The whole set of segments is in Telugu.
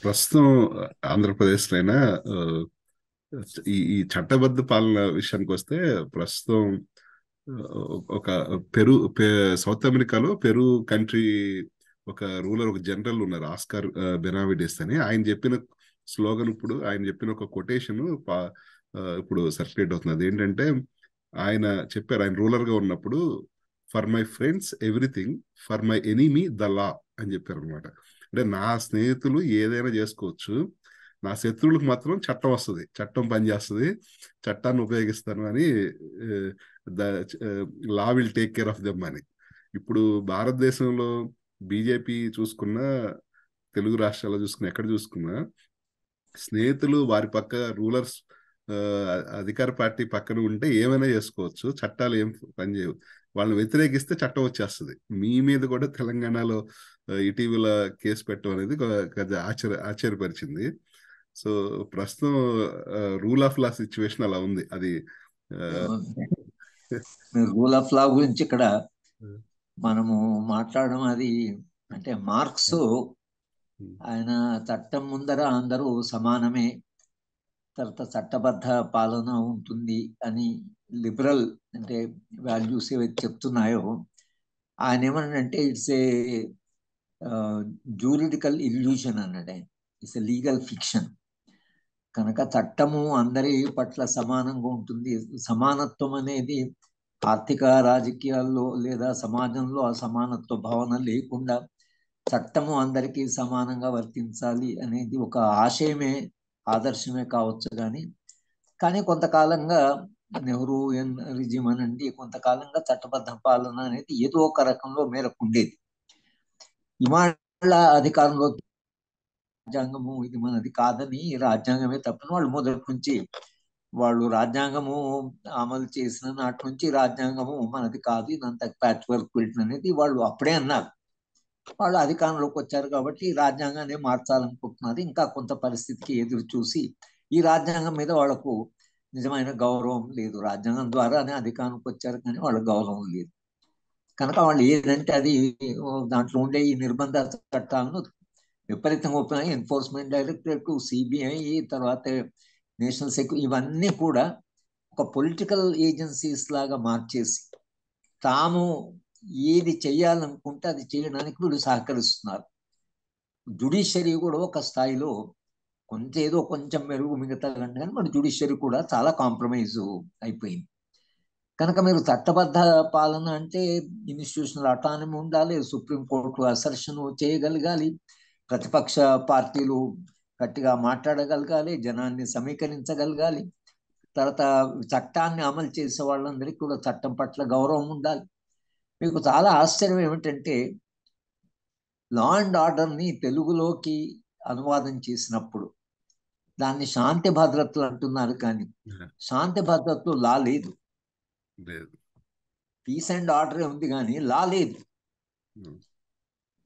ప్రస్తుతం ఆంధ్రప్రదేశ్లో అయినా ఈ ఈ చట్టబద్ధ పాలన విషయానికి వస్తే ప్రస్తుతం ఒక సౌత్ అమెరికాలో పెరు కంట్రీ ఒక రూలర్, ఒక జనరల్ ఉన్నారు, ఆస్కార్ బెనావిడెస్ అని. ఆయన చెప్పిన స్లోగన్, ఇప్పుడు ఆయన చెప్పిన ఒక కొటేషన్ ఇప్పుడు సర్క్యులేట్ అవుతుంది. అదేంటంటే, ఆయన చెప్పారు, ఆయన రూలర్ గా ఉన్నప్పుడు, for my friends everything, for my enemy the law అని చెప్పారు అనమాట. అంటే నా స్నేహితులు ఏదైనా చేసుకోవచ్చు, నా శత్రువులకు మాత్రం చట్టం వస్తుంది, చట్టం పనిచేస్తుంది, చట్టాన్ని ఉపయోగిస్తాను అని, the law will take care of them అని. ఇప్పుడు భారతదేశంలో బీజేపీ చూసుకున్నా, తెలుగు రాష్ట్రాల్లో చూసుకున్నా, ఎక్కడ చూసుకున్నా స్నేహితులు వారి పక్క, రూలర్స్ అధికార పార్టీ పక్కన ఉంటే ఏమైనా చేసుకోవచ్చు, చట్టాలు ఏం పనిచేయవు. వాళ్ళని వ్యతిరేకిస్తే చట్టం వచ్చేస్తుంది. మీ మీద కూడా తెలంగాణలో ఇటీవల కేసు పెట్టడం అనేది ఆశ్చర్యపరిచింది. సో ప్రస్తుతం రూల్ ఆఫ్ లా సిచ్యువేషన్ అలా ఉంది. అది రూల్ ఆఫ్ లా గురించి ఇక్కడ మనము మాట్లాడడం, అది అంటే మార్క్స్ ఆయన చట్టం ముందర అందరూ సమానమే, తర్వాత చట్టబద్ధ పాలన ఉంటుంది అని లిబరల్ అంటే వాల్యూస్ ఏవైతే చెప్తున్నాయో, ఆయన ఏమనంటే ఇట్స్ ఏ జూరిడికల్ ఇల్యూషన్ అన్నాడు. It's a legal fiction. కనుక చట్టము అందరి పట్ల సమానంగా ఉంటుంది. సమానత్వం అనేది ఆర్థిక రాజకీయాల్లో లేదా సమాజంలో అసమానత్వ భావన లేకుండా చట్టము అందరికీ సమానంగా వర్తించాలి అనేది ఒక ఆశయమే, ఆదర్శమే కావచ్చు. కానీ కొంతకాలంగా నెహ్రూ రిజిమ్ అనండి, కొంతకాలంగా చట్టబద్ధ పాలన అనేది ఏదో ఒక రకంలో మేరకు ఉండేది. ఇవాళ అధికారంలో రాజ్యాంగము ఇది మనది కాదని, రాజ్యాంగమే తప్పని వాళ్ళు మొదటి నుంచి, వాళ్ళు రాజ్యాంగము అమలు చేసిన నాటి నుంచి రాజ్యాంగము మనది కాదు, ఇదంతా ప్యాచ్ వర్క్ క్విల్ట్ అనేది వాళ్ళు అప్పుడే అన్నారు. వాళ్ళు అధికారంలోకి వచ్చారు కాబట్టి రాజ్యాంగాన్ని మార్చాలనుకుంటున్నారు. ఇంకా కొంత పరిస్థితికి ఎదురు చూసి ఈ రాజ్యాంగం మీద వాళ్ళకు నిజమైన గౌరవం లేదు. రాజ్యాంగం ద్వారానే అధికారంలోకి వచ్చారు కానీ వాళ్ళ గౌరవం లేదు. కనుక వాళ్ళు ఏదంటే అది, దాంట్లో ఉండే ఈ నిర్బంధ చట్టాలను విపరీతంగా ఒప్పుకున్నాయి. ఎన్ఫోర్స్మెంట్ డైరెక్టరేట్, సిబిఐ, తర్వాత నేషనల్ సెక్యూరిటీ, ఇవన్నీ కూడా ఒక పొలిటికల్ ఏజెన్సీస్ లాగా మార్చేసి తాము ఏది చేయాలనుకుంటే అది చేయడానికి వీళ్ళు సహకరిస్తున్నారు. జుడిషియరీ కూడా ఒక స్థాయిలో ఏదో కొంచెం మెరుగు మిగతా కానీ మన జుడిషియరీ కూడా చాలా కాంప్రమైజ్ అయిపోయింది. కనుక మీరు చట్టబద్ధ పాలన అంటే ఇన్స్టిట్యూషనల్ అటానమీ ఉండాలి, సుప్రీంకోర్టు అసర్షన్ చేయగలగాలి, ప్రతిపక్ష పార్టీలు గట్టిగా మాట్లాడగలగాలి, జనాన్ని సమీకరించగలగాలి, తర్వాత చట్టాన్ని అమలు చేసే వాళ్ళందరికీ కూడా చట్టం పట్ల గౌరవం ఉండాలి. మీకు చాలా ఆశ్చర్యం ఏమిటంటే, లా అండ్ ఆర్డర్ని తెలుగులోకి అనువాదం చేసినప్పుడు దాన్ని శాంతి భద్రతలు అంటున్నారు, కానీ శాంతి భద్రతలు లా లేదు. పీస్ అండ్ ఆర్డర్ ఉంది కానీ లా లేదు.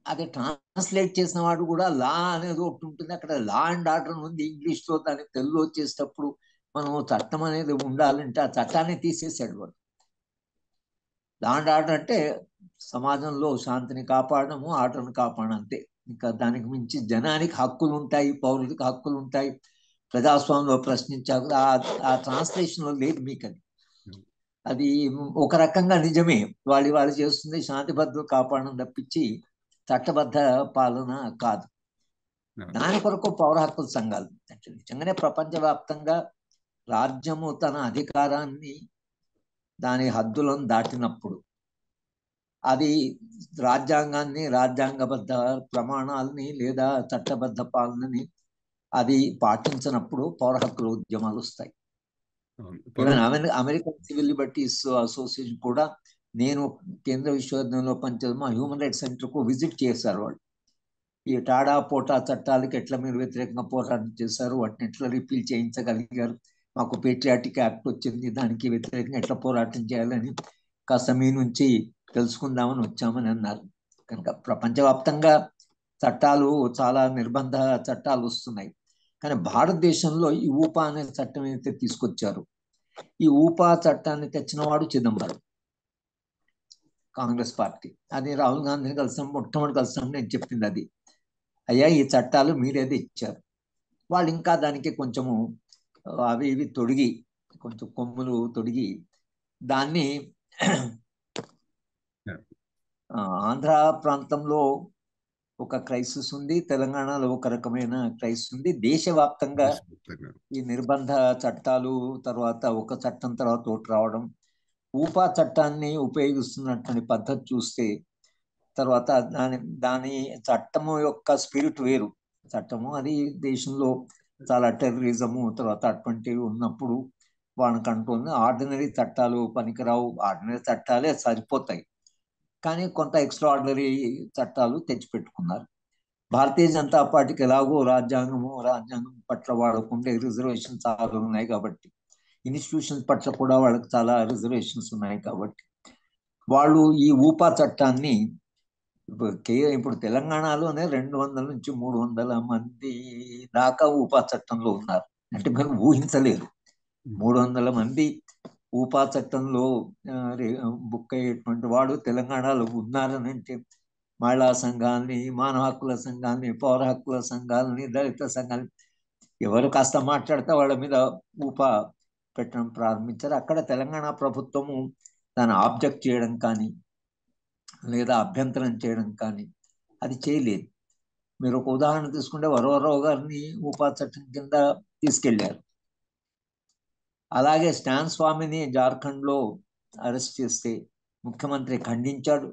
అది ట్రాన్స్లేట్ చేసిన వాడు కూడా లా అనేది ఒకటి ఉంటుంది, అక్కడ లా అండ్ ఆర్డర్ ఉంది ఇంగ్లీష్లో, దాన్ని తెలుగులో వచ్చేటప్పుడు మనం చట్టం అనేది ఉండాలంటే ఆ చట్టాన్ని తీసేసాడు వాడు. లా అండ్ ఆర్డర్ అంటే సమాజంలో శాంతిని కాపాడము, ఆర్డర్ని కాపాడడం అంతే. ఇంకా దానికి మించి జనానికి హక్కులు ఉంటాయి, పౌరులకి హక్కులు ఉంటాయి, ప్రజాస్వామ్యంలో ప్రశ్నించారు, ఆ ట్రాన్స్లేషన్లో లేదు మీకు. అది ఒక రకంగా నిజమే, వాళ్ళు చేస్తుంది శాంతి భద్రతలు కాపాడడం తప్పించి చట్టబద్ధ పాలన కాదు. దాని కొరకు పౌర హక్కుల సంఘాలు నిజంగానే ప్రపంచవ్యాప్తంగా రాజ్యము తన అధికారాన్ని, దాని హద్దులను దాటినప్పుడు, అది రాజ్యాంగాన్ని, రాజ్యాంగబద్ధ ప్రమాణాలని లేదా చట్టబద్ధ పాలనని అది పాటించినప్పుడు పౌర హక్కుల ఉద్యమాలు వస్తాయి. అమెరికన్ సివిల్ లిబర్టీస్ అసోసియేషన్ కూడా, నేను కేంద్ర విశ్వవిద్యాలయంలో పనిచేసిన మా హ్యూమన్ రైట్స్ సెంటర్కు విజిట్ చేశారు వాళ్ళు. ఈ టాడా పోటా చట్టాలకి ఎట్లా మీరు వ్యతిరేకంగా పోరాటం చేశారు, వాటిని ఎట్లా రిపీల్ చేయించగలిగారు, మాకు పేట్రియాటిక్ యాక్ట్ వచ్చింది, దానికి వ్యతిరేకంగా ఎట్లా పోరాటం చేయాలని కాస్త మీ నుంచి తెలుసుకుందామని వచ్చామని అన్నారు. కనుక ప్రపంచవ్యాప్తంగా చట్టాలు, చాలా నిర్బంధ చట్టాలు వస్తున్నాయి. కానీ భారతదేశంలో ఈ ఊపా అనే చట్టం అయితే తీసుకొచ్చారు. ఈ ఊపా చట్టాన్ని తెచ్చిన వాడు చిదంబరం, కాంగ్రెస్ పార్టీ. అది రాహుల్ గాంధీని కలిసాం, మొట్టమొదటి కలిసాం నేను చెప్పింది అది. అయ్యా ఈ చట్టాలు మీరేది ఇచ్చారు. వాళ్ళు ఇంకా దానికి కొంచెము అవి ఇవి తొడిగి, కొంచెం కొమ్ములు తొడిగి దాన్ని ఆంధ్ర ప్రాంతంలో ఒక క్రైసిస్ ఉంది, తెలంగాణలో ఒక రకమైన క్రైసిస్ ఉంది. దేశవ్యాప్తంగా దేశవ్యాప్తంగా. ఈ నిర్బంధ చట్టాలు తర్వాత ఒక చట్టం తర్వాత ఒకటి రావడం, ఊపా చట్టాన్ని ఉపయోగిస్తున్నటువంటి పద్ధతి చూస్తే, తర్వాత దాని దాని చట్టము యొక్క స్పిరిట్ వేరు. చట్టము అది దేశంలో చాలా టెర్రరిజము తర్వాత అటువంటివి ఉన్నప్పుడు వాళ్ళకి అంటుంది ఆర్డినరీ చట్టాలు పనికిరావు, ఆర్డినరీ చట్టాలే సరిపోతాయి, కానీ కొంత ఎక్స్ట్రా ఆర్డినరీ చట్టాలు తెచ్చిపెట్టుకున్నారు. భారతీయ జనతా పార్టీకి ఎలాగో రాజ్యాంగం పట్ల వాళ్ళకు ఉండే రిజర్వేషన్ చాలా ఉన్నాయి కాబట్టి, ఇన్స్టిట్యూషన్స్ పట్ల కూడా వాళ్ళకి చాలా రిజర్వేషన్స్ ఉన్నాయి కాబట్టి వాళ్ళు ఈ ఊపా చట్టాన్ని ఇప్పుడు తెలంగాణలోనే 200 నుంచి 300 మంది దాకా ఊపా చట్టంలో ఉన్నారు. అంటే మీరు ఊహించలేరు, 300 మంది ఊపా చట్టంలో బుక్ అయ్యేటువంటి వాడు తెలంగాణలో ఉన్నారని అంటే, మహిళా సంఘాలని, మానవ హక్కుల సంఘాలని, పౌర హక్కుల సంఘాలని, దళిత సంఘాలని ఎవరు కాస్త మాట్లాడితే వాళ్ళ మీద ఊపా పెట్టడం ప్రారంభించారు. అక్కడ తెలంగాణ ప్రభుత్వము దాన్ని ఆబ్జెక్ట్ చేయడం కానీ లేదా అభ్యంతరం చేయడం కానీ అది చేయలేదు. మీరు ఒక ఉదాహరణ తీసుకుంటే వరవరరావు గారిని ఊపా చట్టం కింద తీసుకెళ్లారు. అలాగే స్టాన్ స్వామిని జార్ఖండ్లో అరెస్ట్ చేస్తే ముఖ్యమంత్రి ఖండించాడు,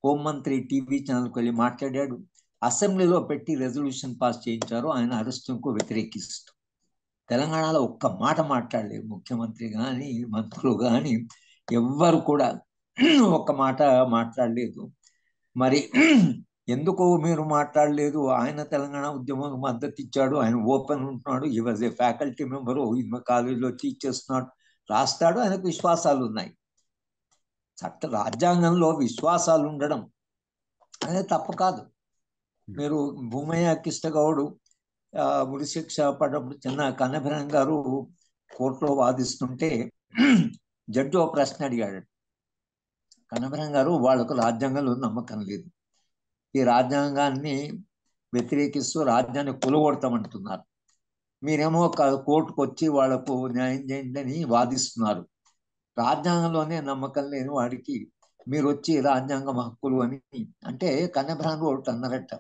హోంమంత్రి టీవీ ఛానల్కి వెళ్ళి మాట్లాడాడు, అసెంబ్లీలో పెట్టి రెజల్యూషన్ పాస్ చేయించారు ఆయన అరెస్టుకు వ్యతిరేకిస్తూ. తెలంగాణలో ఒక్క మాట మాట్లాడలేదు ముఖ్యమంత్రి కానీ మంత్రులు కానీ, ఎవ్వరు కూడా ఒక్క మాట మాట్లాడలేదు. మరి ఎందుకు మీరు మాట్లాడలేదు? ఆయన తెలంగాణ ఉద్యమం మద్దతు ఇచ్చాడు, ఆయన ఓపెన్ ఉంటున్నాడు, ఈ వాజ్ ఏ ఫ్యాకల్టీ మెంబరు, కాలేజీలో టీచ్ చేస్తున్నాడు, రాస్తాడు, ఆయనకు విశ్వాసాలు ఉన్నాయి. రాజ్యాంగంలో విశ్వాసాలు ఉండడం అనేది తప్పు కాదు. మీరు భూమయ్య కిష్టగౌడు ఉరిశిక్ష పడ్డప్పుడు చిన్న కన్నభరణ్ గారు కోర్టులో వాదిస్తుంటే జడ్జి ఒక ప్రశ్న అడిగాడు. కన్నభరణ్ గారు వాళ్ళకు రాజ్యాంగంలో నమ్మకం లేదు, ఈ రాజ్యాంగాన్ని వ్యతిరేకిస్తూ రాజ్యాన్ని కూలగొడతామంటున్నారు, మీరేమో కోర్టుకు వచ్చి వాళ్లకు న్యాయం చేయండి అని వాదిస్తున్నారు, రాజ్యాంగంలోనే నమ్మకం లేని వాడికి మీరు వచ్చి రాజ్యాంగం హక్కులు అని అంటే, కన్నభరణ్ ఒకటి అన్నారట,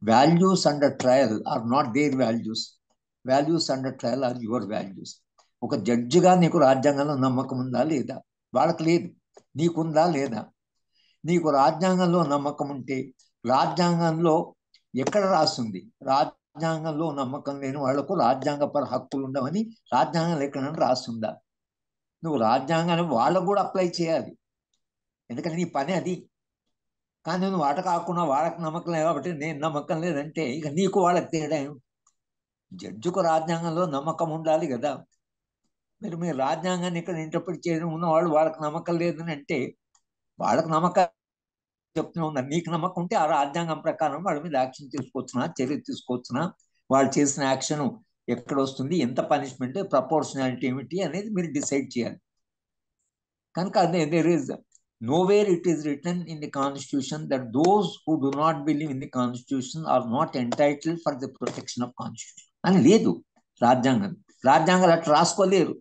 values under trial are not their values, values under trial are your values. ఒక జడ్జిగా నీకు రాజ్యాంగంలో నమ్మకం ఉందా లేదా? వాళ్ళకి లేదు, నీకుందా లేదా? నీకు రాజ్యాంగంలో నమ్మకం ఉంటే రాజ్యాంగంలో ఎక్కడ రాస్తుంది? రాజ్యాంగంలో నమ్మకం లేని వాళ్లకు రాజ్యాంగపర హక్కులు ఉండవని రాజ్యాంగంలో ఎక్కడైనా రాస్తుందా? నువ్వు రాజ్యాంగాన్ని వాళ్ళకు కూడా అప్లై చేయాలి, ఎందుకంటే నీ పని అది. కానీ నువ్వు వాట కాకుండా వాళ్ళకి నమ్మకం లేదు కాబట్టి నేను నమ్మకం లేదంటే ఇక నీకు వాళ్ళకి తేడా. జడ్జికు రాజ్యాంగంలో నమ్మకం ఉండాలి కదా. మీరు రాజ్యాంగాన్ని ఇక్కడ ఇంటర్ప్రిట్ చేయడం ఉన్న వాళ్ళు వాళ్ళకి నమ్మకం లేదని అంటే, వాళ్ళకి నమ్మకం చెప్తూనే ఉన్నారు, నీకు నమ్మకం ఉంటే ఆ రాజ్యాంగం ప్రకారం వాళ్ళ మీద యాక్షన్ తీసుకోవచ్చునా, చర్య తీసుకోవచ్చునా, వాళ్ళు చేసిన యాక్షన్ ఎక్కడ వస్తుంది, ఎంత పనిష్మెంట్, ప్రపోర్షనాలిటీ ఏమిటి అనేది మీరు డిసైడ్ చేయాలి. కనుక there is nowhere it is written in the constitution that those who do not believe in the constitution are not entitled for the protection of constitution అని లేదు రాజ్యాంగాలు అట్లా రాసుకోలేరు.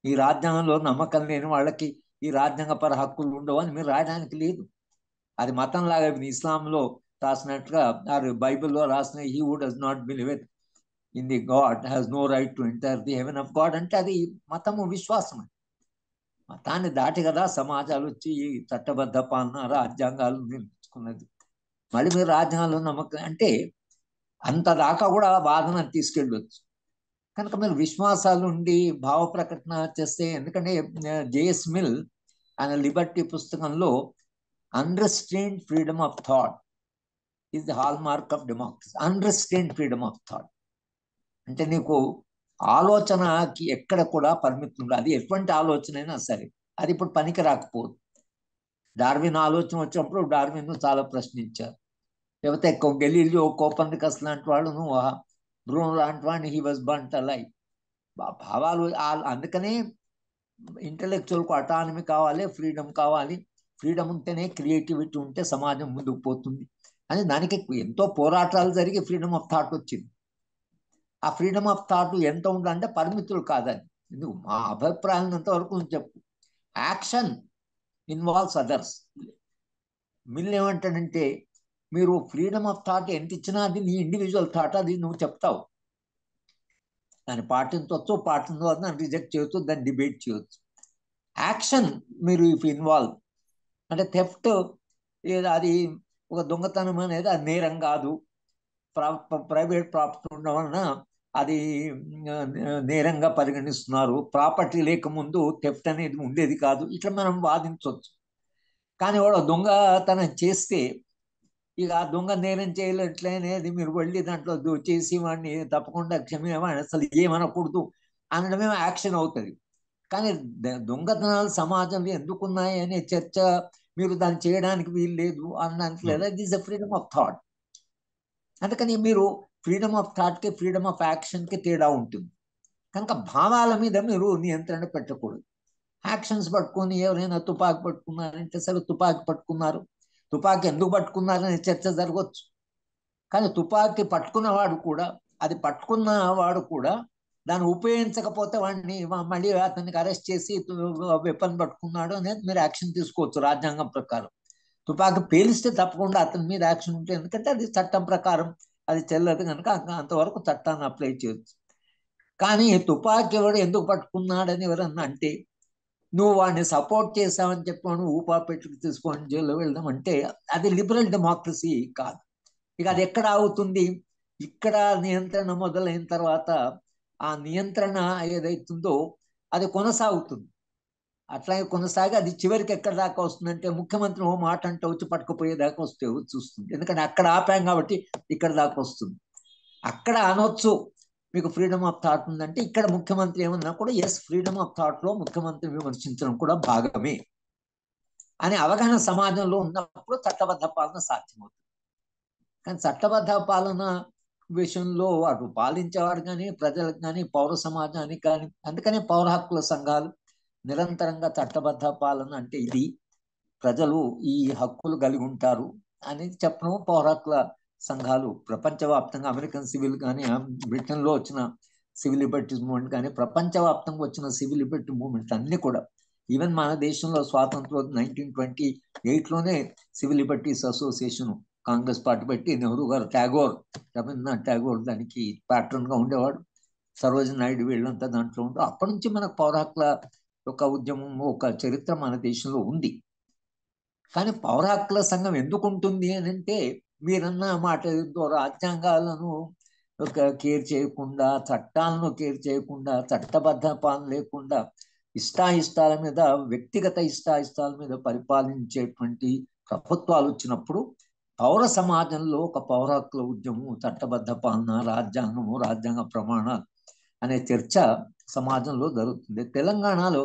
ఈ రాజ్యాంగంలో నమ్మకం లేని వాళ్ళకి ఈ రాజ్యాంగపర హక్కులు ఉండవు అని మీరు రాయడానికి లేదు. అది మతం లాగా ఇస్లాంలో రాసినట్టుగా బైబిల్లో రాసిన he who does not believe in the God has no right to enter the heaven of God అంటే అది మతము, విశ్వాసం. మతాన్ని దాటి కదా సమాజాలు వచ్చి చట్టబద్ధ పాలన రాజ్యాంగాలు నిర్మించుకున్నది. మళ్ళీ మీరు రాజ్యాంగాలు నమ్మకం అంటే అంత దాకా కూడా వాదన తీసుకెళ్ళవచ్చు. కనుక మీరు విశ్వాసాలు ఉండి భావ ప్రకటన చేస్తే, ఎందుకంటే జేఎస్ మిల్ ఆయన లిబర్టీ పుస్తకంలో unrestrained freedom of thought is the hallmark of democracy. Unrestrained freedom of thought అంటే నీకు ఆలోచనకి ఎక్కడ కూడా పరిమితి ఉండదు, అది ఎటువంటి ఆలోచన అయినా సరే. అది ఇప్పుడు పనికి రాకపోదు. డార్విన్ ఆలోచన వచ్చినప్పుడు డార్విన్ చాలా ప్రశ్నించారు, లేకపోతే గెలీలియో, కోపర్నికస్ లాంటి వాళ్ళు, బ్రూనో లాంటి వాడిని హీ వాజ్ బర్న్ట్ అలైవ్. భావాలు అందుకనే ఇంటలెక్చువల్కు అటానమీ కావాలి, ఫ్రీడమ్ కావాలి. ఫ్రీడమ్ ఉంటేనే క్రియేటివిటీ ఉంటే సమాజం ముందుకు పోతుంది. అని దానికి ఎంతో పోరాటాలు జరిగి ఫ్రీడమ్ ఆఫ్ థాట్ వచ్చింది. ఆ ఫ్రీడమ్ ఆఫ్ థాట్ ఎంత ఉండాలంటే పరిమితులు కాదని. ఎందుకు మా అభిప్రాయాలంత వరకు చెప్పు. Action involves others. మిల్ ఏమంటాడంటే మీరు ఫ్రీడమ్ ఆఫ్ థాట్ ఎంత ఇచ్చినా అది నీ ఇండివిజువల్ థాట్, అది నువ్వు చెప్తావు. దాన్ని పాటించవచ్చు, పాటించవచ్చు, దాన్ని రిజెక్ట్ చేయొచ్చు, దాన్ని డిబేట్ చేయొచ్చు. యాక్షన్ మీరు ఇఫ్ ఇన్వాల్వ్ అంటే థెఫ్ట్ అది ఒక దొంగతనం అనేది అది నేరం కాదు. ప్రైవేట్ ప్రాపర్టీ ఉండడం వలన అది నేరంగా పరిగణిస్తున్నారు. ప్రాపర్టీ లేకముందు థెఫ్ట్ అనేది ఉండేది కాదు. ఇట్లా మనం వాదించవచ్చు. కానీ వాడు దొంగతనం చేస్తే ఇక ఆ దొంగ నేరం చేయలేట్లే అనేది మీరు వెళ్ళి దాంట్లో చేసి వాడిని తప్పకుండా క్షమేవాడిని అసలు ఏమనకూడదు అనడమే యాక్షన్ అవుతుంది. కానీ దొంగతనాలు సమాజంలో ఎందుకున్నాయి అనే చర్చ మీరు దాన్ని చేయడానికి వీలు లేదు అనడానికి లేదా. It is a freedom of thought. అందుకని మీరు ఫ్రీడమ్ ఆఫ్ థాట్కి ఫ్రీడమ్ ఆఫ్ యాక్షన్కి తేడా ఉంటుంది. కనుక భావాల మీద మీరు నియంత్రణ పెట్టకూడదు. యాక్షన్స్ పట్టుకొని ఎవరైనా తుపాకీ పట్టుకున్నారంటే అసలు తుపాకీ పట్టుకున్నారు, తుపాకీ ఎందుకు పట్టుకున్నారనే చర్చ జరగవచ్చు. కానీ తుపాకీ పట్టుకున్నవాడు కూడా, అది పట్టుకున్నవాడు కూడా దాన్ని ఉపయోగించకపోతే వాడిని మళ్ళీ అతనికి అరెస్ట్ చేసి వెపన్ పట్టుకున్నాడు అనేది మీరు యాక్షన్ తీసుకోవచ్చు రాజ్యాంగం ప్రకారం. తుపాకీ పేలిస్తే తప్పకుండా అతని మీద యాక్షన్ ఉంటుంది, ఎందుకంటే అది చట్టం ప్రకారం అది చెల్లదు కనుక అంతవరకు చట్టాన్ని అప్లై చేయొచ్చు. కానీ తుపాకీ ఎవడు ఎందుకు పట్టుకున్నాడని ఎవరన్నా అంటే నువ్వు వాడిని సపోర్ట్ చేసావని చెప్పాను ఊపా పెట్టుకు తీసుకొని జైల్లో వెళ్దాం అంటే అది లిబరల్ డెమోక్రసీ కాదు. ఇక అది ఎక్కడ ఆగుతుంది? ఇక్కడ నియంత్రణ మొదలైన తర్వాత ఆ నియంత్రణ ఏదైతుందో అది కొనసాగుతుంది. అట్లాగే కొనసాగి అది చివరికి ఎక్కడ దాకా వస్తుందంటే ముఖ్యమంత్రి ఓ మాట అంటే వచ్చి పట్టుకుపోయేదాకా వస్తే చూస్తుంది. ఎందుకంటే అక్కడ ఆపాం కాబట్టి ఇక్కడ దాకా వస్తుంది. అక్కడ అనొచ్చు మీకు ఫ్రీడమ్ ఆఫ్ థాట్ ఉందంటే, ఇక్కడ ముఖ్యమంత్రి ఏమన్నా కూడా ఎస్ ఫ్రీడమ్ ఆఫ్ థాట్ లో ముఖ్యమంత్రి విమర్శించడం కూడా భాగమే అనే అవగాహన సమాజంలో ఉన్నప్పుడు చట్టబద్ధ పాలన సాధ్యమవుతుంది. కానీ చట్టబద్ధ పాలన విషయంలో అటు పాలించేవాడు కానీ ప్రజలకు కానీ పౌర సమాజానికి కానీ, అందుకనే పౌర హక్కుల సంఘాలు నిరంతరంగా చట్టబద్ధ పాలన అంటే ఇది, ప్రజలు ఈ హక్కులు కలిగి ఉంటారు అనేది చెప్పడం. పౌర హక్కుల సంఘాలు ప్రపంచవ్యాప్తంగా అమెరికన్ సివిల్ కానీ, బ్రిటన్లో వచ్చిన సివిల్ లిబర్టీస్ మూవ్మెంట్ కానీ, ప్రపంచవ్యాప్తంగా వచ్చిన సివిల్ లిబర్టీ మూవ్మెంట్స్ అన్ని కూడా, ఈవెన్ మన దేశంలో స్వాతంత్రం 1928లోనే civil liberties association Congress party పెట్టి నెహ్రూ గారు, రవీంద్రనాథ్ ఠాగూర్ దానికి ప్యాట్రన్ గా ఉండేవాడు, సరోజిని నాయుడు వీళ్ళంతా దాంట్లో ఉంటూ అప్పటి నుంచి మనకు పౌర హక్కుల ఒక ఉద్యమం ఒక చరిత్ర మన దేశంలో ఉంది. కానీ పౌర హక్కుల సంఘం ఎందుకు ఉంటుంది అని అంటే మీరన్న మాట రాజ్యాంగాలను కేర్ చేయకుండా, చట్టాలను కేర్ చేయకుండా, చట్టబద్ధ పాలన లేకుండా ఇష్టాయిష్టాల మీద, వ్యక్తిగత ఇష్టాయిష్టాల మీద పరిపాలించేటువంటి ప్రభుత్వాలు వచ్చినప్పుడు పౌర సమాజంలో ఒక పౌర హక్కుల ఉద్యమం, చట్టబద్ధ పాలన, రాజ్యాంగము, రాజ్యాంగ ప్రమాణాలు అనే చర్చ సమాజంలో జరుగుతుంది. తెలంగాణలో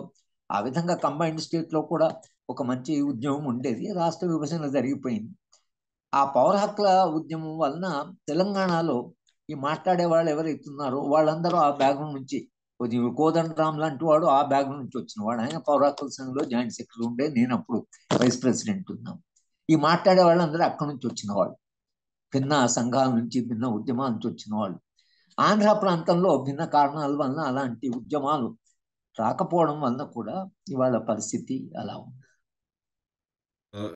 ఆ విధంగా కంబైన్డ్ స్టేట్ లో కూడా ఒక మంచి ఉద్యమం ఉండేది. రాష్ట్ర విభజన జరిగిపోయింది. ఆ పౌర హక్కుల ఉద్యమం వలన తెలంగాణలో ఈ మాట్లాడే వాళ్ళు ఎవరైతున్నారో వాళ్ళందరూ ఆ బ్యాక్గ్రౌండ్ నుంచి, కోదండరామ్ లాంటి వాడు ఆ బ్యాక్గ్రౌండ్ నుంచి వచ్చిన వాడు. ఆయన పౌర హక్కుల సంఘంలో జాయింట్ సెక్రటరీ ఉండే, నేను అప్పుడు వైస్ ప్రెసిడెంట్ ఉన్నాం. ఈ మాట్లాడే వాళ్ళందరూ అక్కడి నుంచి వచ్చిన వాళ్ళు, భిన్న సంఘాల నుంచి, భిన్న ఉద్యమాల నుంచి వచ్చిన వాళ్ళు. ఆంధ్ర ప్రాంతంలో భిన్న కారణాల వలన అలాంటి ఉద్యమాలు రాకపోవడం వలన కూడా ఇవాళ పరిస్థితి అలా ఉంది.